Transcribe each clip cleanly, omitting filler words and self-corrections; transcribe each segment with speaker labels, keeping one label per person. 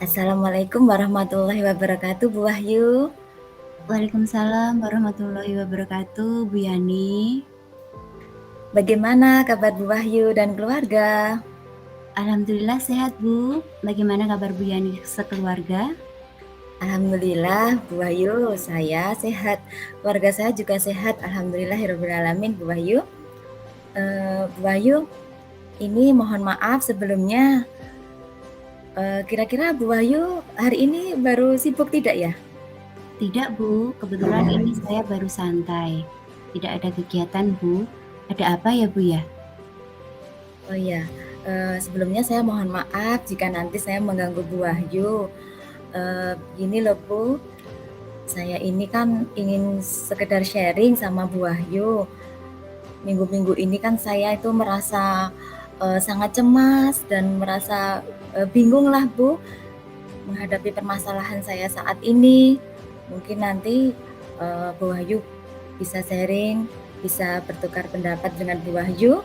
Speaker 1: Assalamualaikum warahmatullahi wabarakatuh, Bu Wahyu.
Speaker 2: Waalaikumsalam warahmatullahi wabarakatuh, Bu Yani.
Speaker 1: Bagaimana kabar Bu Wahyu dan keluarga?
Speaker 2: Alhamdulillah sehat, Bu. Bagaimana kabar Bu Yani sekeluarga?
Speaker 1: Alhamdulillah, Bu Wahyu, saya sehat. Keluarga saya juga sehat. Alhamdulillahirrahmanirrahim, Bu Wahyu. Bu Wahyu, ini mohon maaf sebelumnya. Kira-kira Bu Wahyu hari ini baru sibuk tidak ya?
Speaker 2: Tidak, Bu. Kebetulan ini saya baru santai. Tidak ada kegiatan, Bu. Ada apa ya, Bu ya?
Speaker 1: Oh iya, sebelumnya saya mohon maaf jika nanti saya mengganggu Bu Wahyu. Gini loh Bu, saya ini kan ingin sekedar sharing sama Bu Wahyu. Minggu-minggu ini kan saya itu merasa sangat cemas dan merasa bingung lah Bu menghadapi permasalahan saya saat ini. Mungkin nanti Bu Wahyu bisa sharing, bisa bertukar pendapat dengan Bu Wahyu.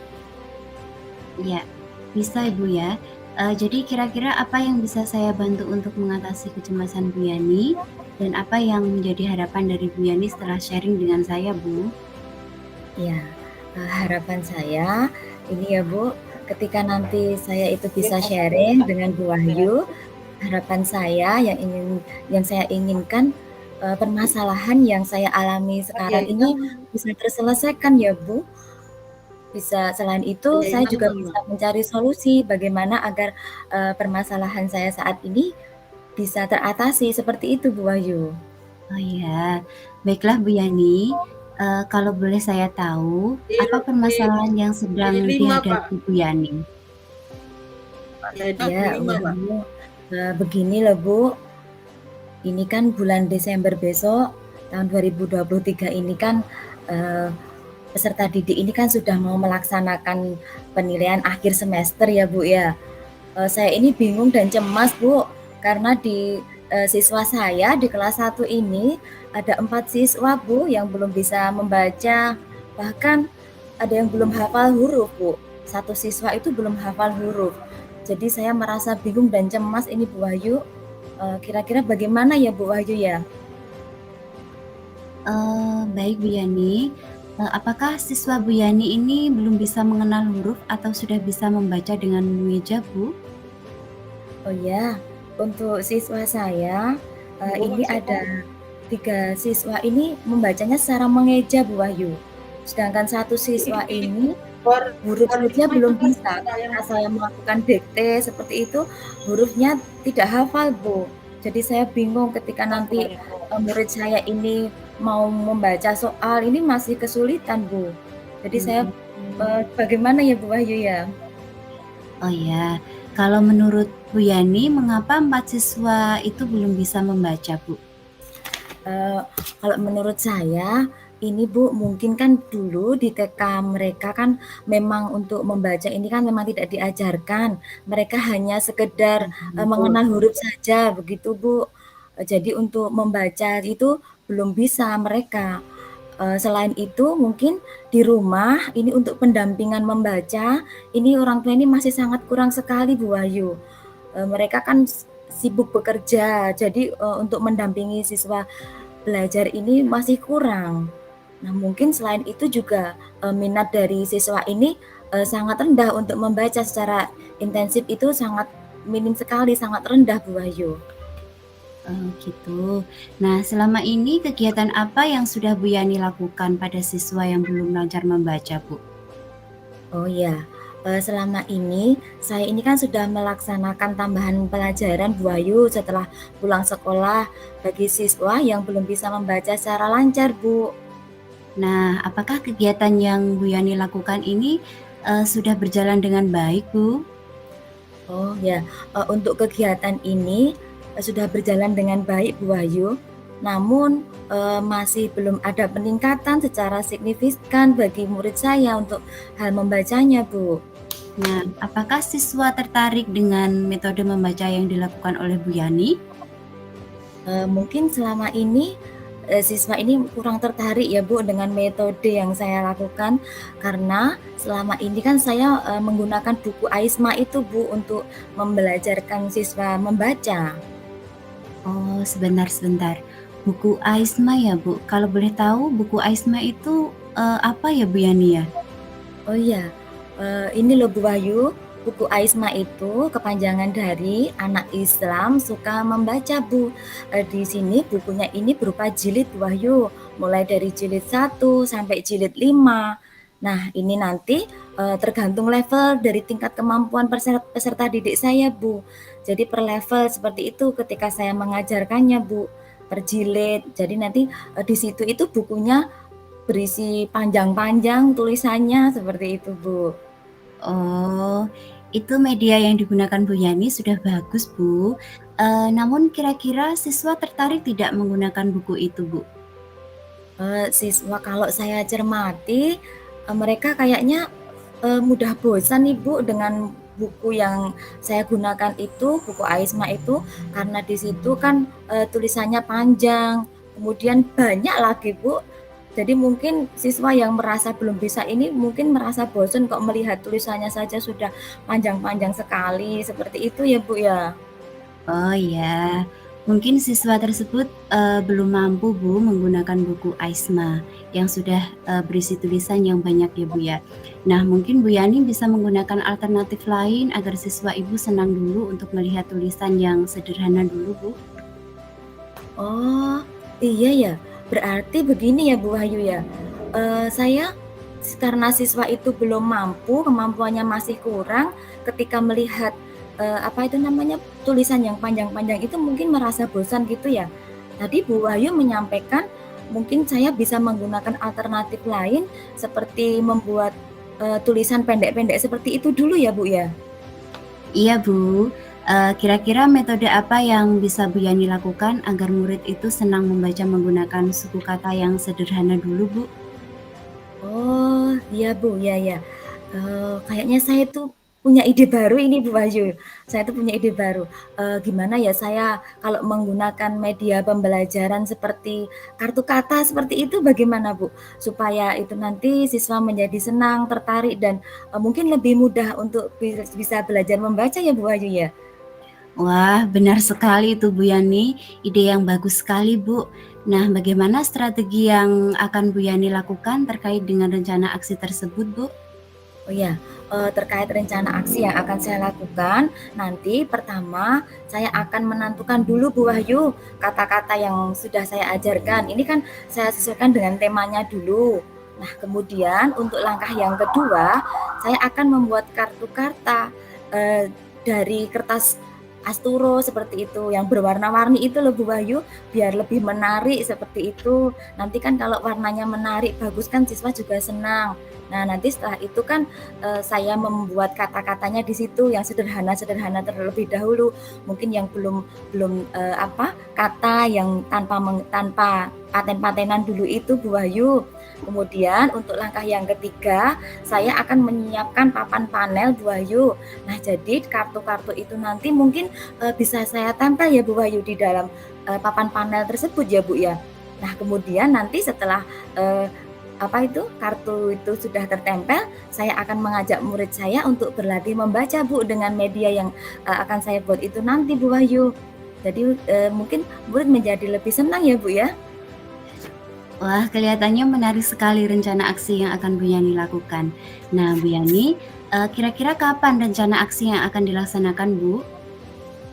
Speaker 2: Ya, bisa, Bu ya. Jadi kira-kira apa yang bisa saya bantu untuk mengatasi kecemasan Bu Yani? Dan apa yang menjadi harapan dari Bu Yani setelah sharing dengan saya, Bu?
Speaker 1: Ya, harapan saya ini ya Bu, ketika nanti saya itu bisa sharing dengan Bu Wahyu, harapan saya yang saya inginkan permasalahan yang saya alami sekarang ini bisa terselesaikan ya Bu. Selain itu saya juga bisa mencari solusi bagaimana agar permasalahan saya saat ini bisa teratasi seperti itu Bu Wahyu.
Speaker 2: Oh iya, baiklah Bu Yani. Kalau boleh saya tahu, apa permasalahan yang sedang dihadapi Bu Yani?
Speaker 1: Ya, Bu Wahyu, begini loh Bu, ini kan bulan Desember besok, tahun 2023 ini kan peserta didik ini kan sudah mau melaksanakan penilaian akhir semester ya Bu ya. Saya ini bingung dan cemas Bu, karena di siswa saya di kelas 1 ini ada 4 siswa Bu yang belum bisa membaca, bahkan ada yang belum hafal huruf Bu. Satu siswa itu belum hafal huruf. Jadi saya merasa bingung dan cemas ini Bu Wahyu. Kira-kira bagaimana ya Bu Wahyu ya?
Speaker 2: Baik Bu Yani, apakah siswa Bu Yani ini belum bisa mengenal huruf atau sudah bisa membaca dengan mengeja, Bu?
Speaker 1: Oh ya, untuk siswa saya ini ada 3 siswa ini membacanya secara mengeja Bu Wahyu. Sedangkan satu siswa ini huruf-hurufnya belum bisa. Ketika saya melakukan dikte seperti itu, hurufnya tidak hafal Bu. Jadi saya bingung ketika nanti murid saya ini mau membaca soal ini masih kesulitan Bu. Jadi saya bagaimana ya Bu Wahyu ya?
Speaker 2: Oh ya, kalau menurut Bu Yani, mengapa 4 siswa itu belum bisa membaca, Bu?
Speaker 1: Kalau menurut saya ini Bu, mungkin kan dulu di TK mereka kan memang untuk membaca ini kan memang tidak diajarkan. Mereka hanya sekedar mengenal huruf saja begitu Bu. Jadi untuk membaca itu belum bisa mereka. Selain itu mungkin di rumah ini untuk pendampingan membaca ini orang tua ini masih sangat kurang sekali Bu Wahyu. Mereka kan sibuk bekerja, jadi untuk mendampingi siswa belajar ini masih kurang. Nah, mungkin selain itu juga minat dari siswa ini sangat rendah untuk membaca secara intensif itu sangat minim sekali, sangat rendah Bu Wahyu.
Speaker 2: Oh gitu. Nah, selama ini kegiatan apa yang sudah Bu Yani lakukan pada siswa yang belum lancar membaca, Bu?
Speaker 1: Oh ya, selama ini saya ini kan sudah melaksanakan tambahan pelajaran Bu Wahyu setelah pulang sekolah bagi siswa yang belum bisa membaca secara lancar Bu.
Speaker 2: Nah, apakah kegiatan yang Bu Yani lakukan ini sudah berjalan dengan baik, Bu?
Speaker 1: Oh ya, untuk kegiatan ini sudah berjalan dengan baik Bu Wahyu, namun masih belum ada peningkatan secara signifikan bagi murid saya untuk hal membacanya Bu.
Speaker 2: Nah, apakah siswa tertarik dengan metode membaca yang dilakukan oleh Bu Yani?
Speaker 1: Mungkin selama ini siswa ini kurang tertarik ya Bu dengan metode yang saya lakukan, karena selama ini kan saya, menggunakan buku Aisma itu Bu untuk membelajarkan siswa membaca.
Speaker 2: Oh, sebentar sebentar. Buku Aisma ya, Bu? Kalau boleh tahu buku Aisma itu, apa ya, Bu Yani ya?
Speaker 1: Oh iya, ini loh Bu Wahyu, buku Aisma itu kepanjangan dari Anak Islam Suka Membaca Bu. Di sini bukunya ini berupa jilid Bu Wahyu, mulai dari jilid 1 sampai jilid 5. Nah, ini nanti tergantung level dari tingkat kemampuan peserta didik saya Bu. Jadi per level seperti itu ketika saya mengajarkannya Bu, per jilid. Jadi nanti di situ itu bukunya berisi panjang-panjang tulisannya seperti itu, Bu.
Speaker 2: Oh, itu media yang digunakan Bu Yani sudah bagus, Bu. Namun kira-kira siswa tertarik tidak menggunakan buku itu, Bu?
Speaker 1: Siswa kalau saya cermati, mereka kayaknya, mudah bosan nih, Bu, dengan buku yang saya gunakan itu, buku Aisma itu, karena di situ kan, tulisannya panjang, kemudian banyak lagi, Bu. Jadi mungkin siswa yang merasa belum bisa ini mungkin merasa bosan kok melihat tulisannya saja sudah panjang-panjang sekali, seperti itu ya, Bu, ya?
Speaker 2: Oh ya, mungkin siswa tersebut belum mampu Bu menggunakan buku Aisma yang sudah berisi tulisan yang banyak ya Bu ya. Nah mungkin Bu Yani bisa menggunakan alternatif lain agar siswa Ibu senang dulu untuk melihat tulisan yang sederhana dulu Bu.
Speaker 1: Oh, iya ya. Berarti begini ya Bu Wahyu ya, saya karena siswa itu belum mampu, kemampuannya masih kurang, ketika melihat, apa itu namanya, tulisan yang panjang-panjang itu mungkin merasa bosan gitu ya. Tadi Bu Wahyu menyampaikan mungkin saya bisa menggunakan alternatif lain seperti membuat, tulisan pendek-pendek seperti itu dulu ya Bu ya?
Speaker 2: Iya Bu, kira-kira metode apa yang bisa Bu Yani lakukan agar murid itu senang membaca menggunakan suku kata yang sederhana dulu Bu?
Speaker 1: Oh, iya Bu, ya ya. Kayaknya saya tuh punya ide baru ini Bu Wahyu. Saya tuh punya ide baru. Gimana ya saya kalau menggunakan media pembelajaran seperti kartu kata seperti itu bagaimana Bu? Supaya itu nanti siswa menjadi senang, tertarik dan, mungkin lebih mudah untuk bisa belajar membaca ya Bu Wahyu ya?
Speaker 2: Wah, benar sekali itu Bu Yani, ide yang bagus sekali Bu. Nah, bagaimana strategi yang akan Bu Yani lakukan terkait dengan rencana aksi tersebut Bu?
Speaker 1: Oh ya, terkait rencana aksi yang akan saya lakukan, nanti pertama saya akan menentukan dulu Bu Wahyu, kata-kata yang sudah saya ajarkan. Ini kan saya sesuaikan dengan temanya dulu. Nah, kemudian untuk langkah yang kedua, saya akan membuat kartu karta, dari kertas asturo seperti itu, yang berwarna-warni itu loh Bu Wahyu, biar lebih menarik seperti itu. Nanti kan kalau warnanya menarik, bagus kan siswa juga senang. Nah, nanti setelah itu kan, saya membuat kata-katanya di situ yang sederhana-sederhana terlebih dahulu. Mungkin yang belum belum, kata yang tanpa paten-patenan dulu itu Bu Wahyu. Kemudian untuk langkah yang ketiga, saya akan menyiapkan papan panel Bu Wahyu. Nah, jadi kartu-kartu itu nanti mungkin, bisa saya tempel ya Bu Wahyu di dalam, papan panel tersebut ya Bu ya. Nah, kemudian nanti setelah, eee, kartu itu sudah tertempel, saya akan mengajak murid saya untuk berlatih membaca Bu, dengan media yang, akan saya buat itu nanti Bu Wahyu. Jadi, mungkin murid menjadi lebih senang ya Bu ya?
Speaker 2: Wah, kelihatannya menarik sekali rencana aksi yang akan Bu Yani lakukan. Nah, Bu Yani, kira-kira kapan rencana aksi yang akan dilaksanakan Bu?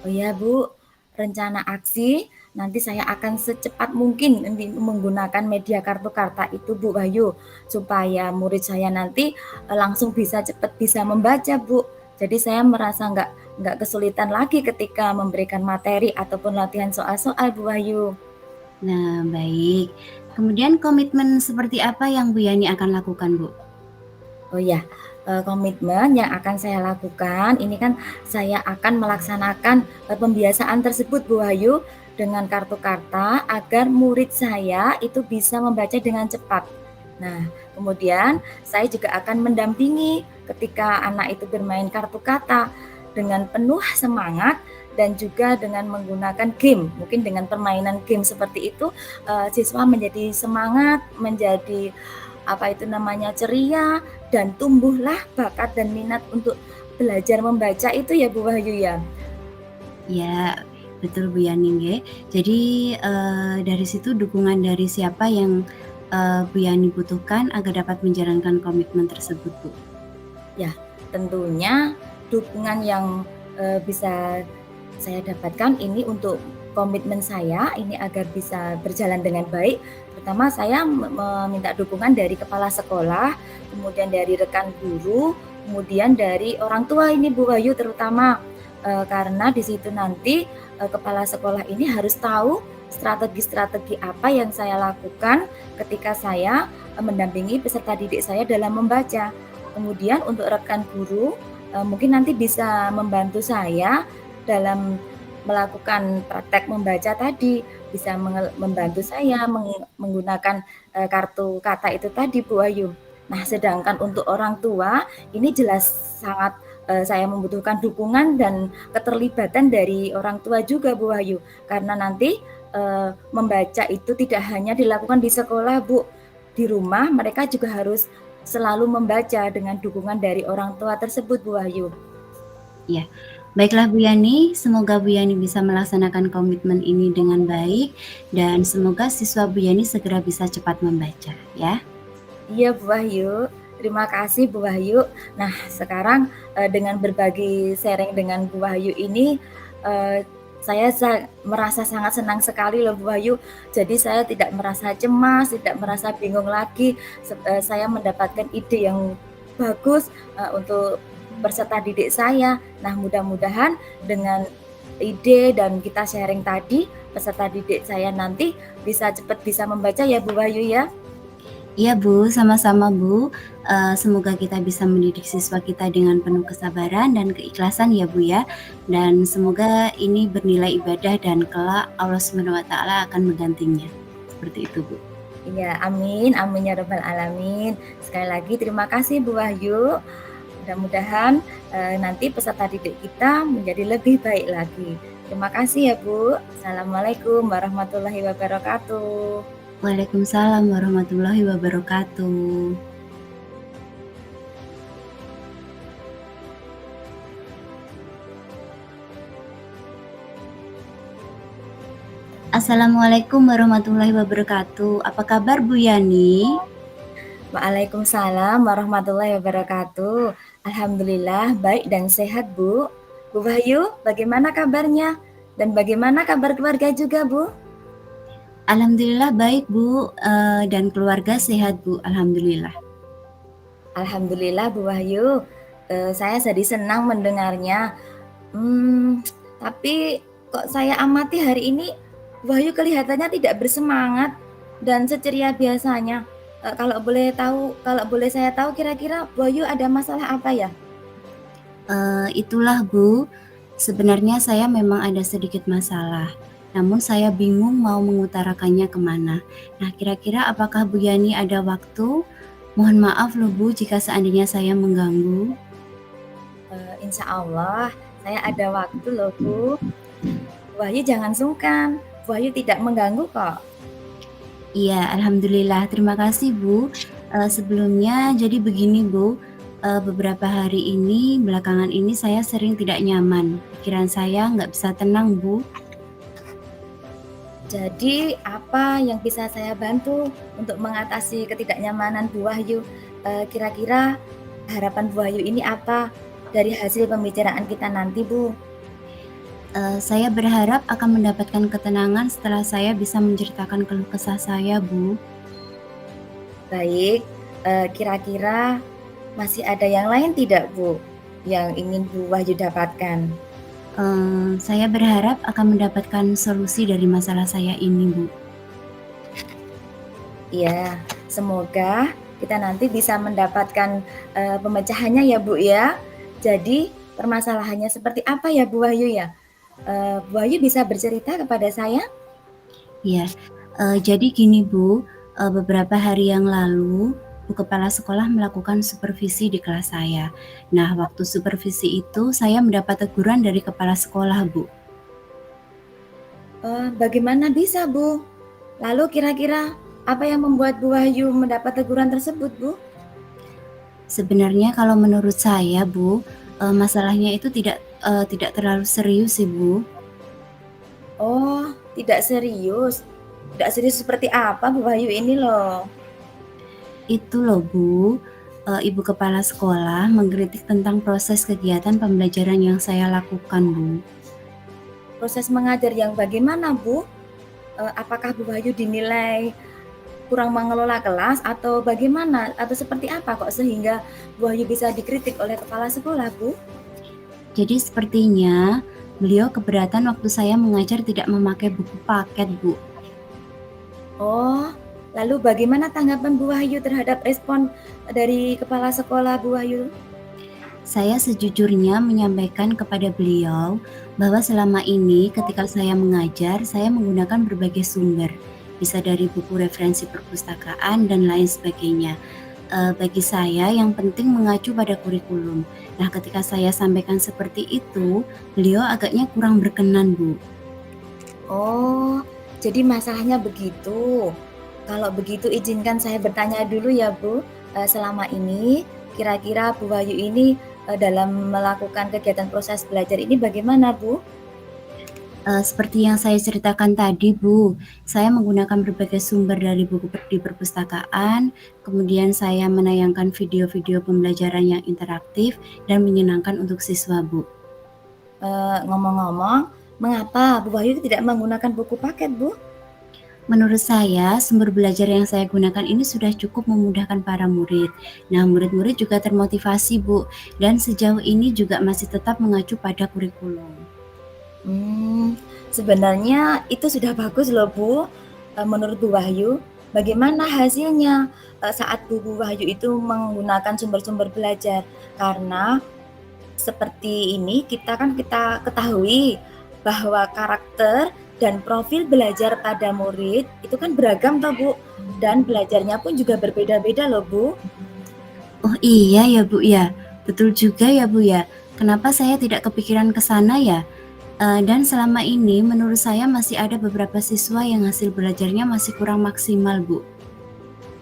Speaker 1: Oh ya Bu, rencana aksi nanti saya akan secepat mungkin menggunakan media kartu karta itu Bu Wahyu, supaya murid saya nanti, langsung cepat bisa membaca Bu. Jadi saya merasa nggak kesulitan lagi ketika memberikan materi ataupun latihan soal-soal Bu Wahyu.
Speaker 2: Nah, baik. Kemudian komitmen seperti apa yang Bu Yani akan lakukan Bu?
Speaker 1: Oh ya, komitmen yang akan saya lakukan, ini kan saya akan melaksanakan, pembiasaan tersebut Bu Wahyu, dengan kartu karta agar murid saya itu bisa membaca dengan cepat. Nah, kemudian saya juga akan mendampingi ketika anak itu bermain kartu kata dengan penuh semangat dan juga dengan menggunakan game, mungkin dengan permainan game seperti itu, siswa menjadi semangat, menjadi apa itu namanya, ceria, dan tumbuhlah bakat dan minat untuk belajar membaca itu ya Bu Wahyu ya?
Speaker 2: Ya, betul Bu Yani nggih. Jadi, dari situ dukungan dari siapa yang, Bu Yani butuhkan agar dapat menjalankan komitmen tersebut, Bu?
Speaker 1: Ya, tentunya dukungan yang, bisa saya dapatkan ini untuk komitmen saya ini agar bisa berjalan dengan baik, pertama saya meminta dukungan dari kepala sekolah, kemudian dari rekan guru, kemudian dari orang tua ini Bu Wahyu terutama, karena di situ nanti, kepala sekolah ini harus tahu strategi-strategi apa yang saya lakukan ketika saya, mendampingi peserta didik saya dalam membaca. Kemudian untuk rekan guru, mungkin nanti bisa membantu saya dalam melakukan praktek membaca tadi, bisa membantu saya menggunakan, kartu kata itu tadi Bu Ayu. Nah sedangkan untuk orang tua, ini jelas sangat, saya membutuhkan dukungan dan keterlibatan dari orang tua juga Bu Ayu. Karena nanti, membaca itu tidak hanya dilakukan di sekolah Bu, di rumah mereka juga harus selalu membaca dengan dukungan dari orang tua tersebut Bu Wahyu.
Speaker 2: Ya, baiklah Bu Yani, semoga Bu Yani bisa melaksanakan komitmen ini dengan baik dan semoga siswa Bu Yani segera bisa cepat membaca ya.
Speaker 1: Iya Bu Wahyu, terima kasih Bu Wahyu. Nah sekarang, dengan berbagi sharing dengan Bu Wahyu ini, saya merasa sangat senang sekali loh Bu Wahyu. Jadi saya tidak merasa cemas, tidak merasa bingung lagi, saya mendapatkan ide yang bagus, untuk peserta didik saya. Nah mudah-mudahan dengan ide dan kita sharing tadi, peserta didik saya nanti bisa cepat bisa membaca ya Bu Wahyu ya?
Speaker 2: Iya Bu, sama-sama Bu. Semoga kita bisa mendidik siswa kita dengan penuh kesabaran dan keikhlasan ya Bu ya. Dan semoga ini bernilai ibadah dan kelak Allah SWT akan menggantinya. Seperti itu Bu.
Speaker 1: Iya, amin, amin ya rabbal alamin. Sekali lagi terima kasih Bu Wahyu. Mudah-mudahan, nanti peserta didik kita menjadi lebih baik lagi. Terima kasih ya Bu. Assalamualaikum warahmatullahi wabarakatuh.
Speaker 2: Waalaikumsalam warahmatullahi wabarakatuh. Assalamualaikum warahmatullahi wabarakatuh. Apa kabar Bu Yani?
Speaker 1: Waalaikumsalam warahmatullahi wabarakatuh. Alhamdulillah baik dan sehat Bu. Bu Wahyu, bagaimana kabarnya? Dan bagaimana kabar keluarga juga Bu?
Speaker 2: Alhamdulillah baik Bu, dan keluarga sehat Bu, alhamdulillah.
Speaker 1: Alhamdulillah Bu Wahyu, saya jadi senang mendengarnya. Tapi kok saya amati hari ini Bu Wahyu kelihatannya tidak bersemangat dan seceria biasanya. Kalau boleh saya tahu kira-kira Bu Wahyu ada masalah apa ya?
Speaker 2: Itulah Bu, sebenarnya saya memang ada sedikit masalah, namun saya bingung mau mengutarakannya kemana. Nah kira-kira apakah Bu Yani ada waktu? Mohon maaf loh Bu jika seandainya saya mengganggu.
Speaker 1: Insya Allah saya ada waktu loh Bu. Bu Wahyu jangan sungkan, Bu Wahyu tidak mengganggu kok.
Speaker 2: Iya, alhamdulillah. Terima kasih Bu. Sebelumnya jadi begini Bu, beberapa hari ini, belakangan ini saya sering tidak nyaman. Pikiran saya nggak bisa tenang Bu.
Speaker 1: Jadi apa yang bisa saya bantu untuk mengatasi ketidaknyamanan Bu Wahyu? Kira-kira harapan Bu Wahyu ini apa dari hasil pembicaraan kita nanti Bu?
Speaker 2: Saya berharap akan mendapatkan ketenangan setelah saya bisa menceritakan keluh kesah saya Bu.
Speaker 1: Baik, kira-kira masih ada yang lain tidak Bu, yang ingin Bu Wahyu dapatkan?
Speaker 2: Saya berharap akan mendapatkan solusi dari masalah saya ini Bu.
Speaker 1: Iya, semoga kita nanti bisa mendapatkan, pemecahannya ya Bu ya. Jadi permasalahannya seperti apa ya Bu Wahyu ya? Bu Wahyu bisa bercerita kepada saya?
Speaker 2: Ya, jadi gini Bu, beberapa hari yang lalu, Bu Kepala Sekolah melakukan supervisi di kelas saya. Nah, waktu supervisi itu saya mendapat teguran dari kepala sekolah Bu.
Speaker 1: Bagaimana bisa, Bu? Lalu kira-kira apa yang membuat Bu Wahyu mendapat teguran tersebut, Bu?
Speaker 2: Sebenarnya kalau menurut saya, Bu, masalahnya itu tidak terlalu serius sih, Bu.
Speaker 1: Oh, tidak serius. Tidak serius seperti apa Bu Wahyu ini loh?
Speaker 2: Itu loh, Bu, ibu kepala sekolah mengkritik tentang proses kegiatan pembelajaran yang saya lakukan, Bu.
Speaker 1: Proses mengajar yang bagaimana, Bu? Apakah Bu Wahyu dinilai kurang mengelola kelas atau bagaimana? Atau seperti apa kok sehingga Bu Wahyu bisa dikritik oleh kepala sekolah, Bu?
Speaker 2: Jadi sepertinya beliau keberatan waktu saya mengajar tidak memakai buku paket, Bu.
Speaker 1: Oh, lalu bagaimana tanggapan Bu Wahyu terhadap respon dari kepala sekolah Bu Wahyu?
Speaker 2: Saya sejujurnya menyampaikan kepada beliau bahwa selama ini ketika saya mengajar, saya menggunakan berbagai sumber, bisa dari buku referensi perpustakaan dan lain sebagainya. Bagi saya yang penting mengacu pada kurikulum. Nah, ketika saya sampaikan seperti itu, beliau agaknya kurang berkenan, Bu.
Speaker 1: Oh, jadi masalahnya begitu. Kalau begitu izinkan saya bertanya dulu ya Bu, selama ini kira-kira Bu Wahyu ini, dalam melakukan kegiatan proses belajar ini bagaimana Bu?
Speaker 2: Seperti yang saya ceritakan tadi, Bu, saya menggunakan berbagai sumber dari buku di perpustakaan, kemudian saya menayangkan video-video pembelajaran yang interaktif dan menyenangkan untuk siswa, Bu.
Speaker 1: Ngomong-ngomong, mengapa Bu Wahyu tidak menggunakan buku paket Bu?
Speaker 2: Menurut saya, sumber belajar yang saya gunakan ini sudah cukup memudahkan para murid. Nah, murid-murid juga termotivasi, Bu, dan sejauh ini juga masih tetap mengacu pada kurikulum.
Speaker 1: Sebenarnya itu sudah bagus loh Bu, menurut Bu Wahyu. Bagaimana hasilnya, saat Bu Wahyu itu menggunakan sumber-sumber belajar? Karena seperti ini kita ketahui bahwa karakter dan profil belajar pada murid itu kan beragam toh Bu, dan belajarnya pun juga berbeda-beda loh Bu.
Speaker 2: Oh iya ya, Bu, ya. Betul juga ya, Bu, ya. Kenapa saya tidak kepikiran ke sana ya? Dan selama ini menurut saya masih ada beberapa siswa yang hasil belajarnya masih kurang maksimal, Bu.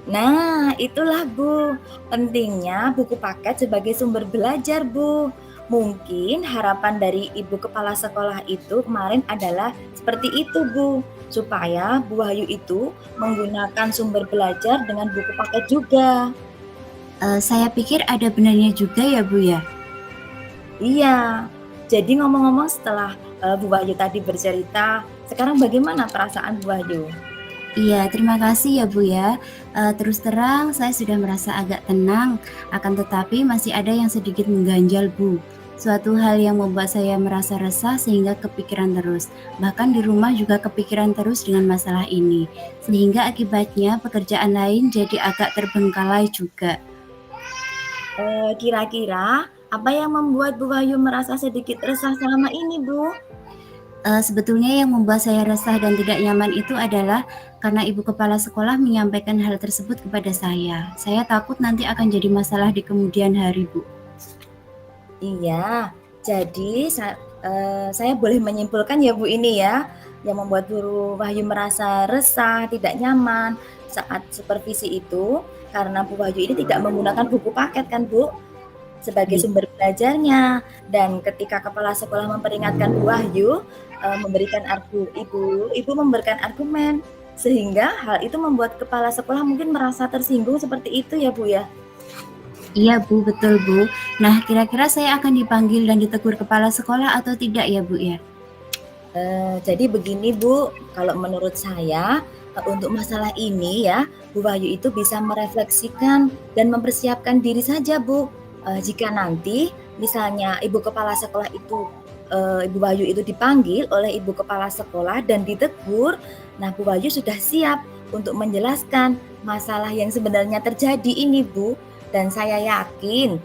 Speaker 1: Nah, itulah Bu, pentingnya buku paket sebagai sumber belajar Bu. Mungkin harapan dari ibu kepala sekolah itu kemarin adalah seperti itu Bu, supaya Bu Wahyu itu menggunakan sumber belajar dengan buku paket juga.
Speaker 2: Saya pikir ada benarnya juga ya, Bu, ya.
Speaker 1: Iya, jadi ngomong-ngomong setelah Bu Wahyu tadi bercerita, sekarang bagaimana perasaan Bu Wahyu?
Speaker 2: Iya, terima kasih ya, Bu, ya. Terus terang saya sudah merasa agak tenang, akan tetapi masih ada yang sedikit mengganjal, Bu. Suatu hal yang membuat saya merasa resah sehingga kepikiran terus. Bahkan di rumah juga kepikiran terus dengan masalah ini. Sehingga akibatnya pekerjaan lain jadi agak terbengkalai juga.
Speaker 1: Kira-kira apa yang membuat Bu Wahyu merasa sedikit resah selama ini Bu?
Speaker 2: Sebetulnya yang membuat saya resah dan tidak nyaman itu adalah karena ibu kepala sekolah menyampaikan hal tersebut kepada saya. Saya takut nanti akan jadi masalah di kemudian hari, Bu.
Speaker 1: Iya, jadi saya boleh menyimpulkan ya Bu ini ya, yang membuat Bu Wahyu merasa resah, tidak nyaman saat supervisi itu, karena Bu Wahyu ini tidak menggunakan buku paket kan Bu, sebagai
Speaker 2: Iya.
Speaker 1: sumber belajarnya. Dan ketika kepala sekolah memperingatkan Bu Wahyu, ibu memberikan argumen, sehingga hal itu membuat kepala sekolah mungkin merasa tersinggung seperti itu ya Bu ya?
Speaker 2: Iya, Bu, betul, Bu. Nah, kira-kira saya akan dipanggil dan ditegur kepala sekolah atau tidak ya, Bu, ya?
Speaker 1: Jadi begini Bu, kalau menurut saya, untuk masalah ini ya, Bu Wahyu itu bisa merefleksikan dan mempersiapkan diri saja Bu. Jika nanti misalnya ibu kepala sekolah itu, Ibu Wahyu itu dipanggil oleh ibu kepala sekolah dan ditegur, nah Bu Wahyu sudah siap untuk menjelaskan masalah yang sebenarnya terjadi ini Bu. Dan saya yakin,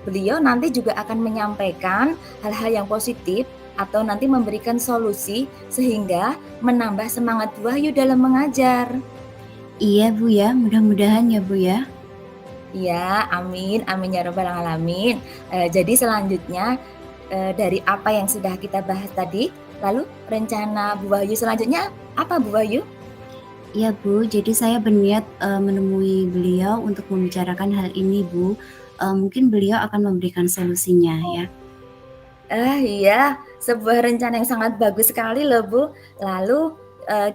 Speaker 1: beliau nanti juga akan menyampaikan hal-hal yang positif atau nanti memberikan solusi sehingga menambah semangat Bu Wahyu dalam mengajar.
Speaker 2: Iya, Bu, ya. Mudah-mudahan ya, Bu, ya.
Speaker 1: Ya, amin, amin ya rabbal alamin. Jadi selanjutnya dari apa yang sudah kita bahas tadi, Lalu rencana Bu Wahyu selanjutnya apa Bu Wahyu?
Speaker 2: Iya Bu, jadi saya berniat menemui beliau untuk membicarakan hal ini Bu. Mungkin beliau akan memberikan solusinya ya.
Speaker 1: Iya, sebuah rencana yang sangat bagus sekali loh Bu. Lalu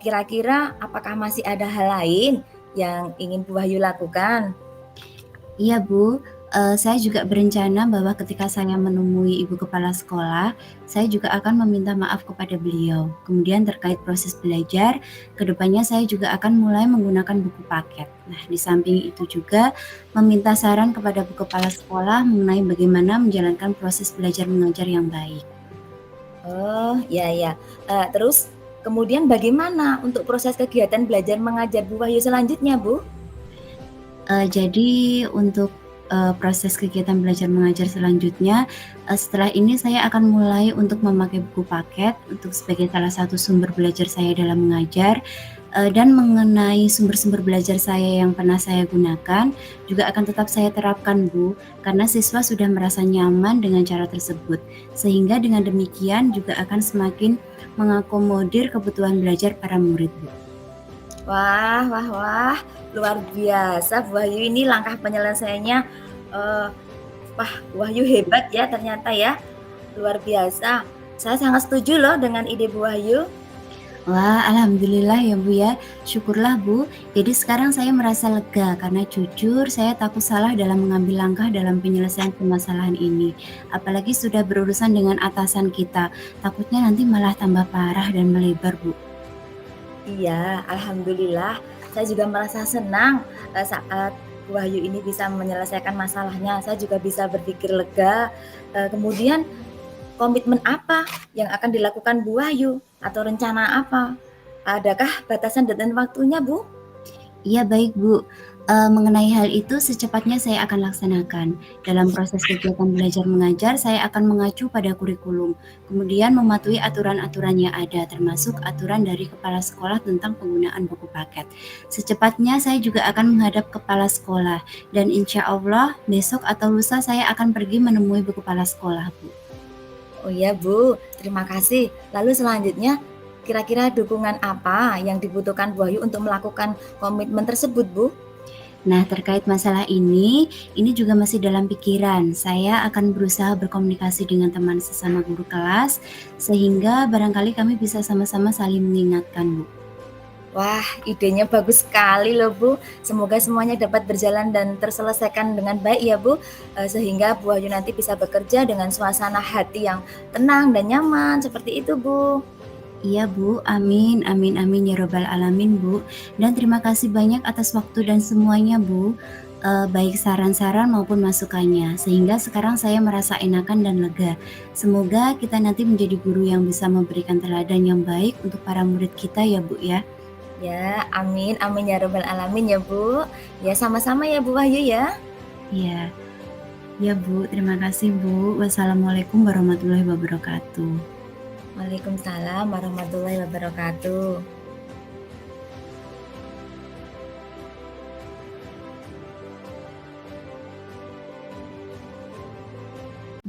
Speaker 1: kira-kira apakah masih ada hal lain yang ingin Bu Wahyu lakukan?
Speaker 2: Iya Bu, saya juga berencana bahwa ketika saya menemui ibu kepala sekolah, saya juga akan meminta maaf kepada beliau. Kemudian terkait proses belajar, kedepannya saya juga akan mulai menggunakan buku paket. Nah, di samping itu juga meminta saran kepada bu kepala sekolah mengenai bagaimana menjalankan proses belajar mengajar yang baik.
Speaker 1: Oh, ya ya. Terus kemudian bagaimana untuk proses kegiatan belajar mengajar Bu Wahyu selanjutnya, Bu?
Speaker 2: Jadi untuk proses kegiatan belajar mengajar selanjutnya, setelah ini saya akan mulai untuk memakai buku paket untuk sebagai salah satu sumber belajar saya dalam mengajar, dan mengenai sumber-sumber belajar saya yang pernah saya gunakan, juga akan tetap saya terapkan Bu, karena siswa sudah merasa nyaman dengan cara tersebut. Sehingga dengan demikian juga akan semakin mengakomodir kebutuhan belajar para murid Bu.
Speaker 1: Wah wah wah, luar biasa Bu Wahyu ini langkah penyelesaiannya, eee, wah Bu Wahyu hebat ya ternyata ya, luar biasa. Saya sangat setuju loh dengan ide Bu Wahyu.
Speaker 2: Wah, alhamdulillah ya Bu ya, syukurlah Bu. Jadi sekarang saya merasa lega karena jujur saya takut salah dalam mengambil langkah dalam penyelesaian permasalahan ini. Apalagi sudah berurusan dengan atasan kita, takutnya nanti malah tambah parah dan melebar Bu.
Speaker 1: Iya, alhamdulillah saya juga merasa senang, saat Bu Wahyu ini bisa menyelesaikan masalahnya. Saya juga bisa berpikir lega, kemudian komitmen apa yang akan dilakukan Bu Wahyu atau rencana apa? Adakah batasan dan waktunya, Bu?
Speaker 2: Iya baik Bu, mengenai hal itu secepatnya saya akan laksanakan. Dalam proses kegiatan belajar mengajar, saya akan mengacu pada kurikulum, kemudian mematuhi aturan-aturan yang ada, termasuk aturan dari kepala sekolah tentang penggunaan buku paket. Secepatnya saya juga akan menghadap kepala sekolah, dan insya Allah besok atau lusa saya akan pergi menemui bu kepala sekolah Bu.
Speaker 1: Oh iya, Bu, terima kasih. Lalu selanjutnya, kira-kira dukungan apa yang dibutuhkan Bu Wahyu untuk melakukan komitmen tersebut, Bu?
Speaker 2: Nah, terkait masalah ini juga masih dalam pikiran. Saya akan berusaha berkomunikasi dengan teman sesama guru kelas, sehingga barangkali kami bisa sama-sama saling mengingatkan, Bu.
Speaker 1: Wah, idenya bagus sekali loh, Bu. Semoga semuanya dapat berjalan dan terselesaikan dengan baik ya, Bu. Sehingga Bu Wahyu nanti bisa bekerja dengan suasana hati yang tenang dan nyaman, seperti itu, Bu.
Speaker 2: Iya, Bu. Amin, amin, amin ya robbal alamin, Bu. Dan terima kasih banyak atas waktu dan semuanya, Bu. Baik saran-saran maupun masukannya, sehingga sekarang saya merasa enakan dan lega. Semoga kita nanti menjadi guru yang bisa memberikan teladan yang baik untuk para murid kita ya, Bu, ya.
Speaker 1: Ya, amin amin ya robbal alamin ya, Bu. Ya, sama-sama ya, Bu Wahyu ya.
Speaker 2: Iya. Ya, Bu. Terima kasih, Bu. Wassalamualaikum warahmatullahi wabarakatuh.
Speaker 1: Waalaikumsalam warahmatullahi wabarakatuh.